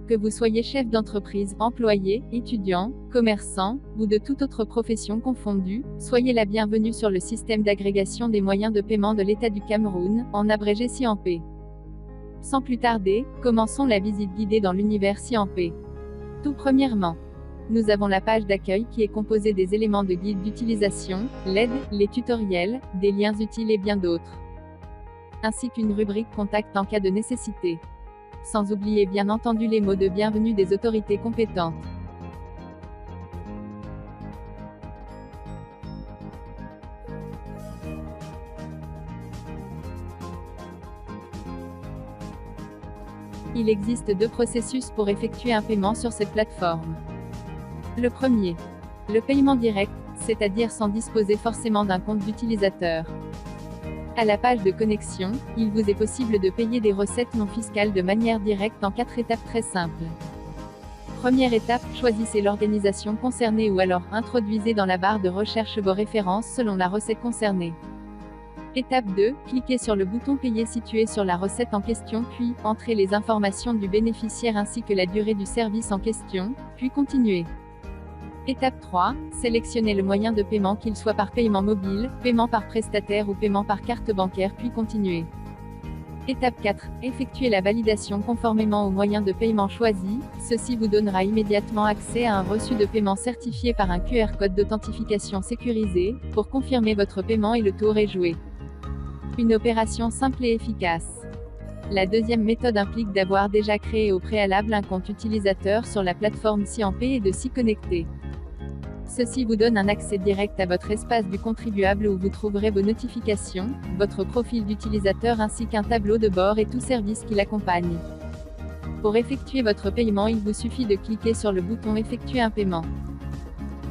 Que vous soyez chef d'entreprise, employé, étudiant, commerçant, ou de toute autre profession confondue, soyez la bienvenue sur le système d'agrégation des moyens de paiement de l'État du Cameroun, en abrégé CIAMPay. Sans plus tarder, commençons la visite guidée dans l'univers CIAMPay. Tout premièrement, nous avons la page d'accueil qui est composée des éléments de guide d'utilisation, l'aide, les tutoriels, des liens utiles et bien d'autres. Ainsi qu'une rubrique contact en cas de nécessité. Sans oublier bien entendu les mots de bienvenue des autorités compétentes. Il existe deux processus pour effectuer un paiement sur cette plateforme. Le premier, le paiement direct, c'est-à-dire sans disposer forcément d'un compte d'utilisateur. À la page de connexion, il vous est possible de payer des recettes non fiscales de manière directe en 4 étapes très simples. Première étape, choisissez l'organisation concernée ou alors introduisez dans la barre de recherche vos références selon la recette concernée. Étape 2, cliquez sur le bouton Payer situé sur la recette en question puis, entrez les informations du bénéficiaire ainsi que la durée du service en question, puis continuez. Étape 3, sélectionnez le moyen de paiement qu'il soit par paiement mobile, paiement par prestataire ou paiement par carte bancaire puis continuez. Étape 4, effectuez la validation conformément au moyen de paiement choisi, ceci vous donnera immédiatement accès à un reçu de paiement certifié par un QR code d'authentification sécurisé, pour confirmer votre paiement et le tour est joué. Une opération simple et efficace. La deuxième méthode implique d'avoir déjà créé au préalable un compte utilisateur sur la plateforme CIAMPay et de s'y connecter. Ceci vous donne un accès direct à votre espace du contribuable où vous trouverez vos notifications, votre profil d'utilisateur ainsi qu'un tableau de bord et tout service qui l'accompagne. Pour effectuer votre paiement, il vous suffit de cliquer sur le bouton Effectuer un paiement.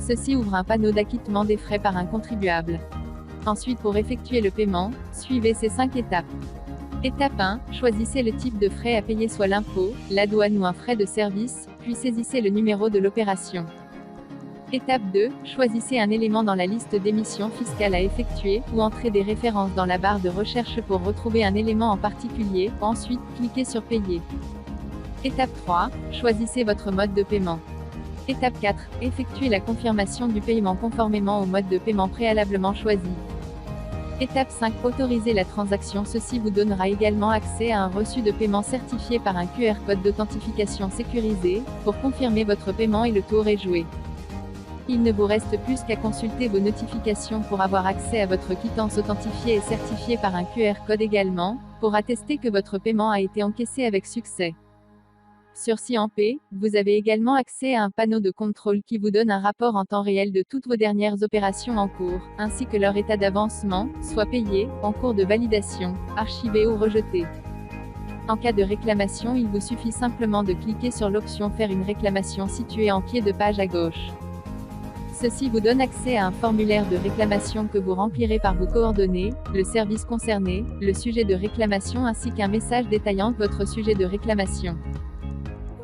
Ceci ouvre un panneau d'acquittement des frais par un contribuable. Ensuite, pour effectuer le paiement, suivez ces 5 étapes. Étape 1, choisissez le type de frais à payer, soit l'impôt, la douane ou un frais de service, puis saisissez le numéro de l'opération. Étape 2, choisissez un élément dans la liste d'émissions fiscales à effectuer, ou entrez des références dans la barre de recherche pour retrouver un élément en particulier, ensuite, cliquez sur Payer. Étape 3, choisissez votre mode de paiement. Étape 4, effectuez la confirmation du paiement conformément au mode de paiement préalablement choisi. Étape 5, autorisez la transaction, ceci vous donnera également accès à un reçu de paiement certifié par un QR code d'authentification sécurisé, pour confirmer votre paiement et le tour est joué. Il ne vous reste plus qu'à consulter vos notifications pour avoir accès à votre quittance authentifiée et certifiée par un QR code également, pour attester que votre paiement a été encaissé avec succès. Sur CIAMPay, vous avez également accès à un panneau de contrôle qui vous donne un rapport en temps réel de toutes vos dernières opérations en cours, ainsi que leur état d'avancement, soit payé, en cours de validation, archivé ou rejeté. En cas de réclamation, il vous suffit simplement de cliquer sur l'option Faire une réclamation située en pied de page à gauche. Ceci vous donne accès à un formulaire de réclamation que vous remplirez par vos coordonnées, le service concerné, le sujet de réclamation ainsi qu'un message détaillant votre sujet de réclamation.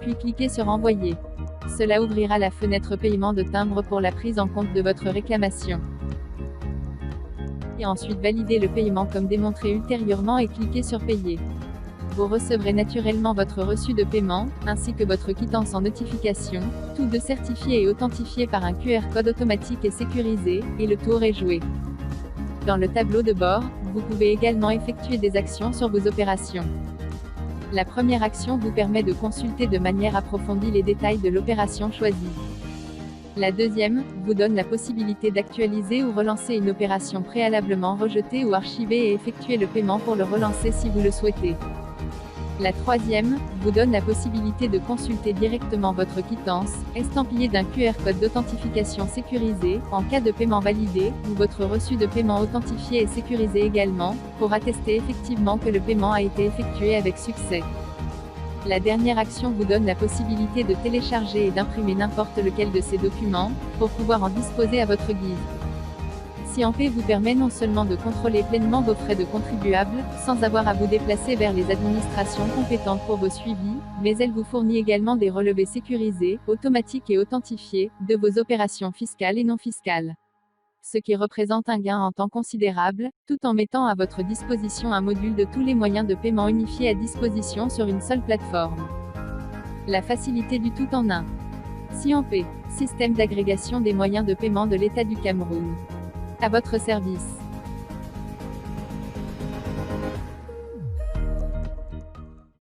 Puis cliquez sur Envoyer. Cela ouvrira la fenêtre paiement de timbre pour la prise en compte de votre réclamation. Et ensuite validez le paiement comme démontré ultérieurement et cliquez sur Payer. Vous recevrez naturellement votre reçu de paiement, ainsi que votre quittance en notification, tous deux certifiés et authentifiés par un QR code automatique et sécurisé, et le tour est joué. Dans le tableau de bord, vous pouvez également effectuer des actions sur vos opérations. La première action vous permet de consulter de manière approfondie les détails de l'opération choisie. La deuxième, vous donne la possibilité d'actualiser ou relancer une opération préalablement rejetée ou archivée et effectuer le paiement pour le relancer si vous le souhaitez. La troisième, vous donne la possibilité de consulter directement votre quittance, estampillée d'un QR code d'authentification sécurisé, en cas de paiement validé, ou votre reçu de paiement authentifié et sécurisé également, pour attester effectivement que le paiement a été effectué avec succès. La dernière action vous donne la possibilité de télécharger et d'imprimer n'importe lequel de ces documents, pour pouvoir en disposer à votre guise. CIAMPay vous permet non seulement de contrôler pleinement vos frais de contribuable, sans avoir à vous déplacer vers les administrations compétentes pour vos suivis, mais elle vous fournit également des relevés sécurisés, automatiques et authentifiés, de vos opérations fiscales et non fiscales. Ce qui représente un gain en temps considérable, tout en mettant à votre disposition un module de tous les moyens de paiement unifiés à disposition sur une seule plateforme. La facilité du tout en un. Sionpay, système d'agrégation des moyens de paiement de l'État du Cameroun. À votre service.